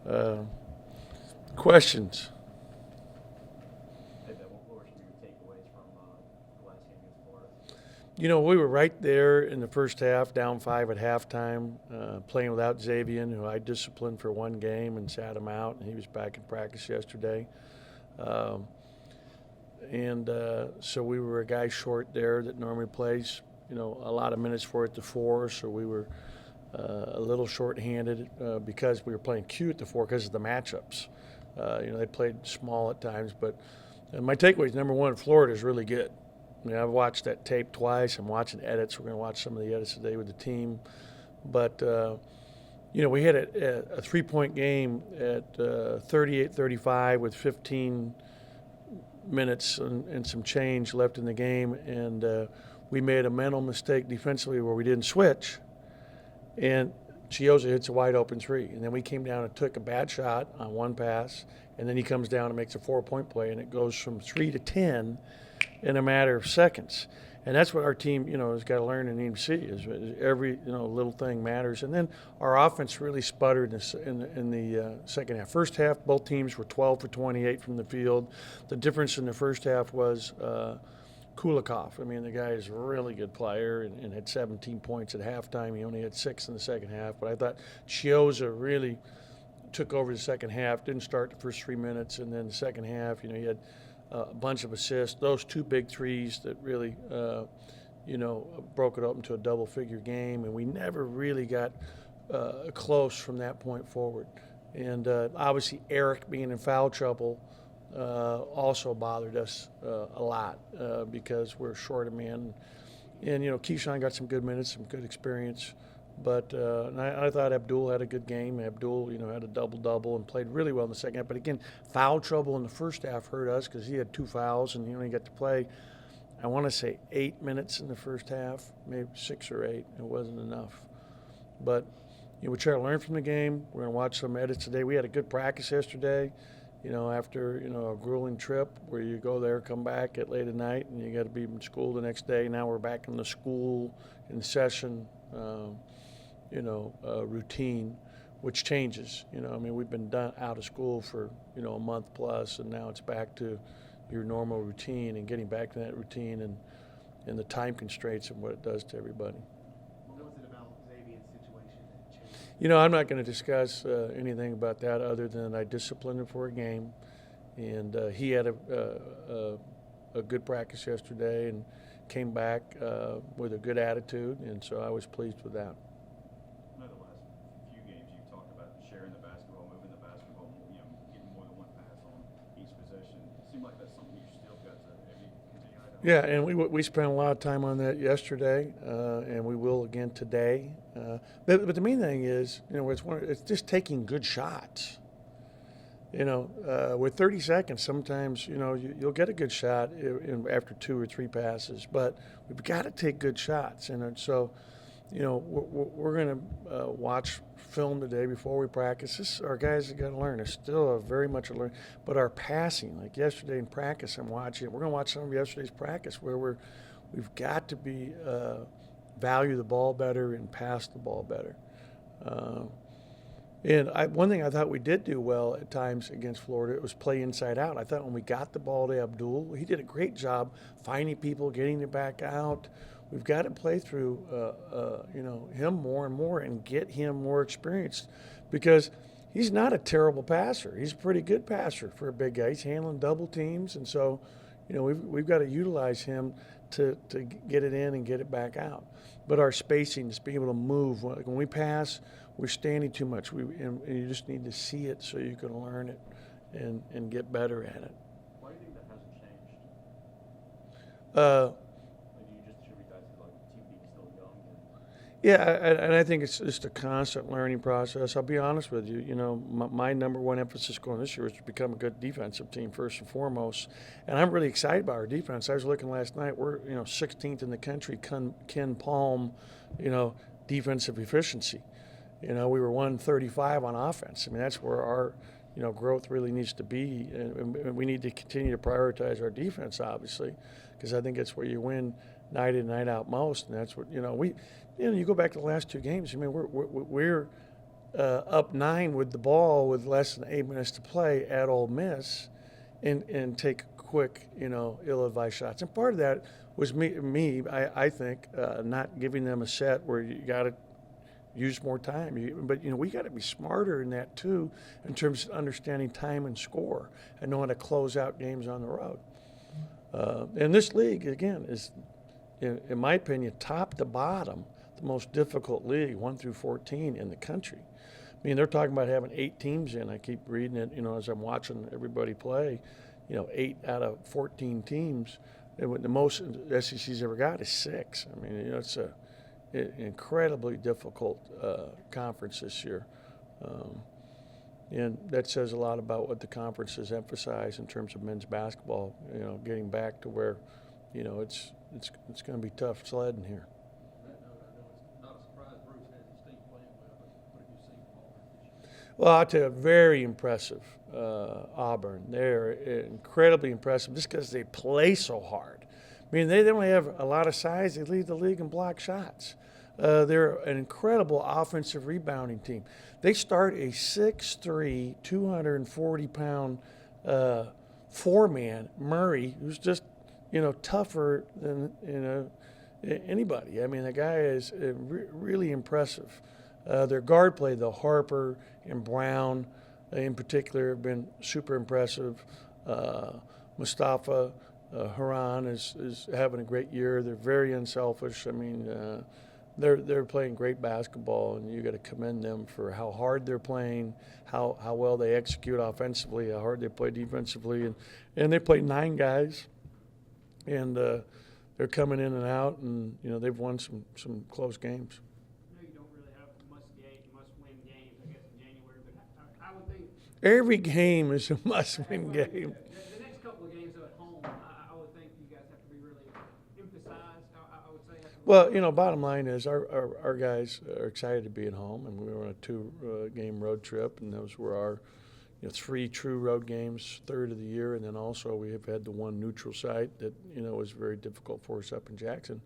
Uh, Questions? Hey, Ben, what were some of your takeaways from the last game against Florida? We were right there in the first half, down 5 at halftime, playing without Xavier, who I disciplined for one game and sat him out, and he was back in practice yesterday. Um, and so we were a guy short there that normally plays, a lot of minutes for it to 4, so we were a little short-handed because we were playing Q at the 4 because of the matchups. They played small at times, but my takeaway is number one, Florida is really good. I've watched that tape twice. I'm watching edits. We're going to watch some of the edits today with the team. But, we had a three-point game at 38-35 with 15 minutes and some change left in the game. And we made a mental mistake defensively where we didn't switch. And Chioza hits a wide-open 3. And then we came down and took a bad shot on one pass. And then he comes down and makes a 4-point play. And it goes from 3 to 10 in a matter of seconds. And that's what our team, has got to learn and need to see is every, little thing matters. And then our offense really sputtered in the second half. First half, both teams were 12 for 28 from the field. The difference in the first half was Kulikov. I mean, the guy is a really good player and had 17 points at halftime. He only had 6 in the second half. But I thought Chioza really took over the second half, didn't start the first 3 minutes. And then the second half, he had a bunch of assists, those 2 big threes that really, broke it up into a double-figure game, and we never really got close from that point forward. And obviously, Eric being in foul trouble also bothered us a lot because we're short a man. And Keyshawn got some good minutes, some good experience. But I thought Abdul had a good game. Abdul, had a double-double and played really well in the second half. But again, foul trouble in the first half hurt us because he had 2 fouls and he only got to play, I want to say, 8 minutes in the first half, maybe 6 or 8. It wasn't enough. But we try to learn from the game. We're going to watch some edits today. We had a good practice yesterday. After a grueling trip where you go there, come back at late at night, and you got to be in school the next day. Now we're back in the school in session. Routine, which changes. We've been out of school for, a month plus, and now it's back to your normal routine and getting back to that routine and the time constraints and what it does to everybody. What was it about Xavier's situation that changed? I'm not going to discuss anything about that other than I disciplined him for a game, and he had a good practice yesterday and came back with a good attitude, and so I was pleased with that. I know the last few games you've talked about sharing the basketball, moving the basketball, getting more than one pass on each possession. It seemed like that's something you still got to continue to. Yeah, and we spent a lot of time on that yesterday, and we will again today. But the main thing is, it's just taking good shots. With 30 seconds, sometimes, you'll get a good shot after 2 or 3 passes, but we've got to take good shots. And so, we're going to watch film today before we practice. Our guys have got to learn. It's still very much a learn. But our passing, like yesterday in practice, I'm watching. We're going to watch some of yesterday's practice where we've got to be value the ball better and pass the ball better. One thing I thought we did do well at times against Florida, it was play inside out. I thought when we got the ball to Abdul, he did a great job finding people, getting it back out. We've got to play through, him more and more and get him more experienced because he's not a terrible passer. He's a pretty good passer for a big guy. He's handling double teams, and so, we've got to utilize him to get it in and get it back out. But our spacing, just being able to move when we pass, we're standing too much. And you just need to see it so you can learn it and get better at it. Why do you think that hasn't changed? Uh, Like, do you just attribute that to the team being still young? Yeah, and I think it's just a constant learning process. I'll be honest with you. My number one emphasis going this year is to become a good defensive team first and foremost. And I'm really excited about our defense. I was looking last night. We're 16th in the country. Ken Palm, defensive efficiency. We were 135 on offense. I mean, that's where our growth really needs to be, and we need to continue to prioritize our defense, obviously, because I think it's where you win night in, night out most, and that's what you go back to the last 2 games. I mean, we're up 9 with the ball with less than 8 minutes to play at Ole Miss, and take quick, ill-advised shots. And part of that was I think, not giving them a set where you got to use more time. But we got to be smarter in that too, in terms of understanding time and score and knowing how to close out games on the road. And this league, again, is, in my opinion, top to bottom, the most difficult league, 1 through 14 in the country. I mean, they're talking about having 8 teams in. I keep reading it, as I'm watching everybody play. 8 out of 14 teams. And the most the SEC's ever got is 6. I mean, it's an incredibly difficult conference this year. And that says a lot about what the conference has emphasized in terms of men's basketball, getting back to where, it's going to be tough sledding here. Well, I'll tell you, very impressive, Auburn. They're incredibly impressive just because they play so hard. I mean, they don't have a lot of size. They lead the league in block shots. They're an incredible offensive rebounding team. They start a 6'3", 240-pound four-man, Murray, who's just, tougher than, anybody. I mean, the guy is really impressive. Their guard play, though, Harper and Brown in particular, have been super impressive. Mustafa Haran is having a great year. They're very unselfish. I mean, they're playing great basketball, and you got to commend them for how hard they're playing, how well they execute offensively, how hard they play defensively, and they play 9 guys, and they're coming in and out, and they've won some close games. Every game is a must-win game. The next couple of games at home, I would think you guys have to be really emphasized. I would say. Well, bottom line is our guys are excited to be at home, and we were on a 2-game road trip, and those were our 3 true road games, third of the year, and then also we have had the one neutral site that was very difficult for us up in Jackson.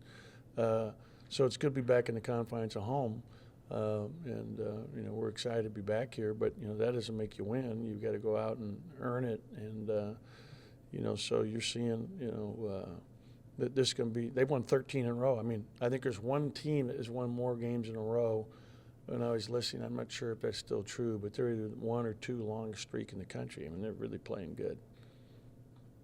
So it's good to be back in the confines of home. We're excited to be back here, but that doesn't make you win. You've got to go out and earn it, and so you're seeing that this can be. They've won 13 in a row. I mean, I think there's one team that has won more games in a row. When I was listening, I'm not sure if that's still true, but they're either 1 or 2 longest streak in the country. I mean, they're really playing good.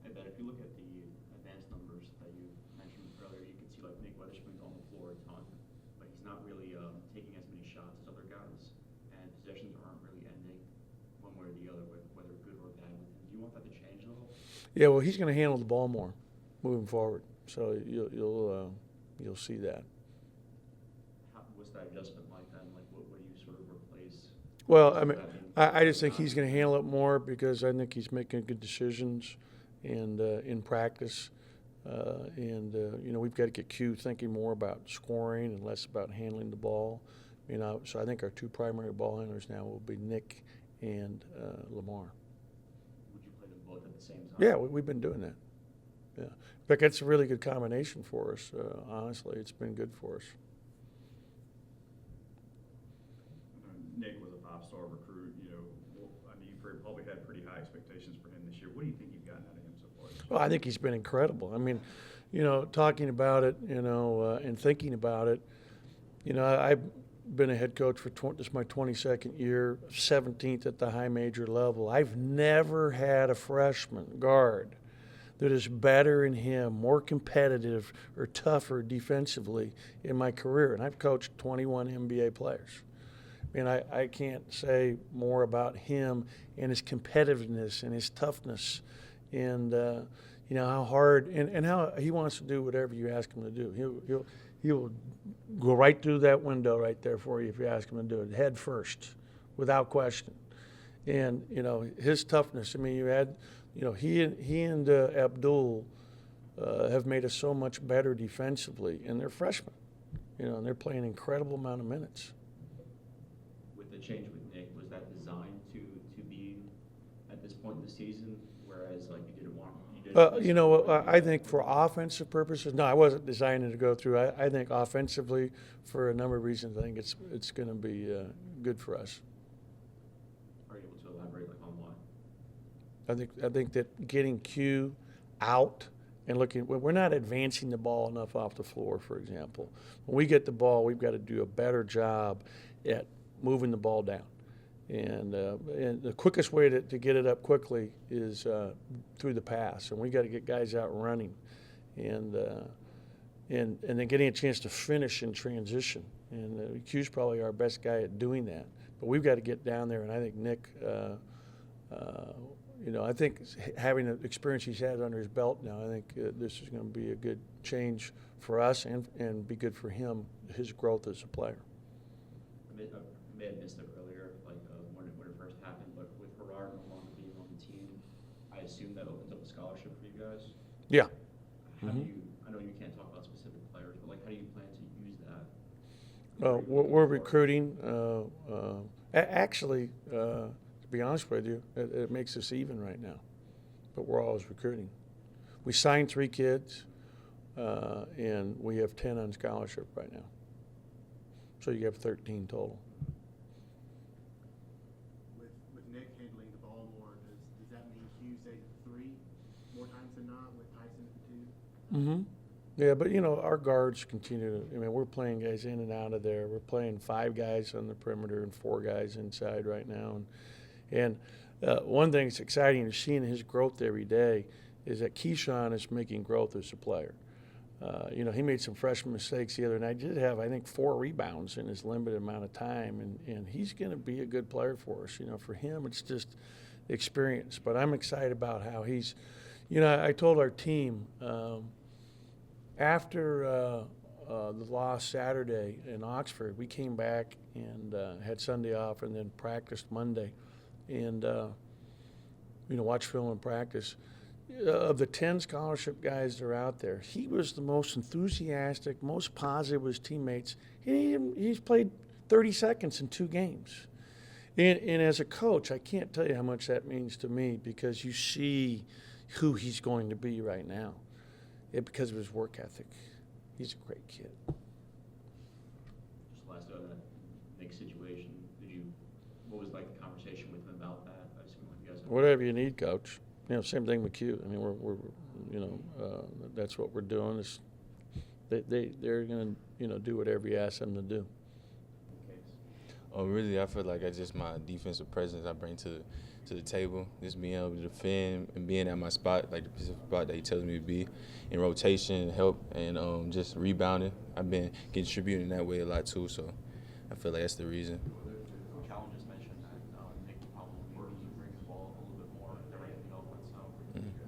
And then if you look at the advanced numbers that you mentioned earlier, you can see like Nick Weatherspoon's on the floor a ton, but he's not really taking as many shots as other guys, and possessions aren't really ending one way or the other, whether good or bad with him. Do you want that to change at all? Yeah, well, he's going to handle the ball more moving forward, so you'll see that. What's that adjustment like then? Like, what do you sort of replace? Well, I mean, I just think he's going to handle it more because I think he's making good decisions and in practice. We've got to get Q thinking more about scoring and less about handling the ball. So I think our 2 primary ball handlers now will be Nick and Lamar. Would you play them both at the same time? Yeah, we've been doing that. Yeah, but that's a really good combination for us. Honestly, it's been good for us. Nick was a 5-star recruit. You probably had pretty high expectations for him this year. What do you think you've gotten out of him so far? Well, I think he's been incredible. I mean, talking about it, and thinking about it, I've been a head coach for this is my 22nd year, 17th at the high major level. I've never had a freshman guard that is better than him, more competitive or tougher defensively in my career. And I've coached 21 NBA players. I mean, I can't say more about him and his competitiveness and his toughness and, how hard and how he wants to do whatever you ask him to do. He'll go right through that window right there for you if you ask him to do it, head first, without question. And, his toughness, I mean, you had, he and Abdul have made us so much better defensively, and they're freshmen, and they're playing an incredible amount of minutes. With the change with Nick, was that designed to be at this point in the season, whereas like you didn't want? I think for offensive purposes, no, I wasn't designing to go through. I think offensively, for a number of reasons, I think it's going to be good for us. I think that getting Q out and looking, well, we're not advancing the ball enough off the floor, for example. When we get the ball, we've got to do a better job at moving the ball down. And the quickest way to get it up quickly is through the pass. And we got to get guys out running, and then getting a chance to finish in transition. And Q's probably our best guy at doing that. But we've got to get down there. And I think Nick, I think having the experience he's had under his belt now, I think this is going to be a good change for us and be good for him, his growth as a player. I may have missed it earlier, when it first happened, but with Gerard no longer being on the team, I assume that opens up a scholarship for you guys. Yeah. How do you? I know you can't talk about specific players, but how do you plan to use that? We're recruiting. Actually, to be honest with you, it makes us even right now. But we're always recruiting. We signed 3 kids, and we have 10 on scholarship right now. So you have 13 total. With Nick handling the ball more, does that mean Hughes stays at 3 more times than not with Tyson at 2? Mm-hmm. Yeah, but our guards continue to. I mean, we're playing guys in and out of there. We're playing 5 guys on the perimeter and 4 guys inside right now. And one thing that's exciting is seeing his growth every day is that Keyshawn is making growth as a player. He made some freshman mistakes the other night. He did have, I think, 4 rebounds in his limited amount of time, and he's going to be a good player for us. For him, it's just experience. But I'm excited about how he's. I told our team. After the loss Saturday in Oxford, we came back and had Sunday off and then practiced Monday and, watched film and practice. Of the 10 scholarship guys that are out there, he was the most enthusiastic, most positive with his teammates. He's played 30 seconds in 2 games. And as a coach, I can't tell you how much that means to me because you see who he's going to be right now. Because of his work ethic. He's a great kid. Just last on that Nick situation, what was the conversation with him about that? I assume you guys. Whatever you need, Coach. Same thing with Q. I mean, we're that's what we're doing. Is they're going to do whatever you ask them to do. Oh, really? I feel like my defensive presence I bring to the table, just being able to defend and being at my spot, like the specific spot that he tells me to be, in rotation, help, and just rebounding. I've been contributing that way a lot too, so I feel like that's the reason. Coach Howland just mentioned that Nick probably brings the ball a little bit more directly in the offense,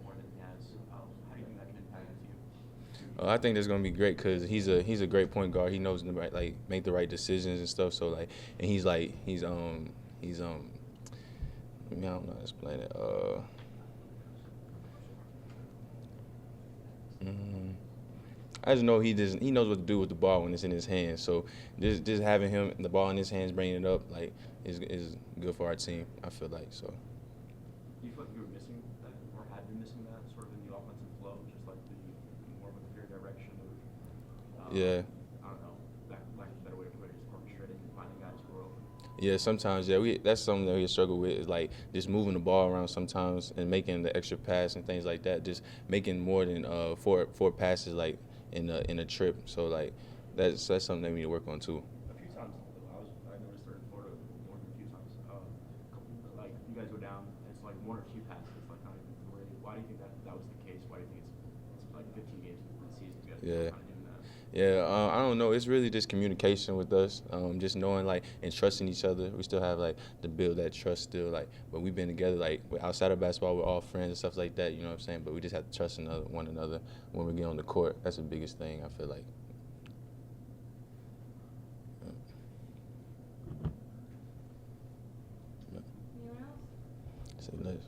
more than he has. How do you think that can impact you? I think that's gonna be great because he's a great point guard. He knows the right, make the right decisions and stuff. So and he's I don't know how to explain it. I just know he knows what to do with the ball when it's in his hands. So just having him the ball in his hands, bringing it up, is good for our team. I feel like so. Do you feel like you were missing that, or had been missing that, sort of in the offensive flow, just the more of a clear direction of? Yeah. I don't know. Lack of a better way to put it, just orchestrating and finding guys who are open. Yeah, sometimes, that's something that we struggle with is just moving the ball around sometimes and making the extra pass and things like that. Just making more than four passes in a trip. So that's something that we need to work on too. A few times, I noticed there in Florida more than a few times. You guys go down, and it's 1 or 2 passes. It's not even 3. Why do you think that was the case? Why do you think it's 15 games into the season? You guys are kind of doing that. Yeah, I don't know. It's really just communication with us, just knowing and trusting each other. We still have to build that trust still. But we've been together outside of basketball, we're all friends and stuff like that. You know what I'm saying? But we just have to trust one another when we get on the court. That's the biggest thing I feel like. Anyone else? Say less.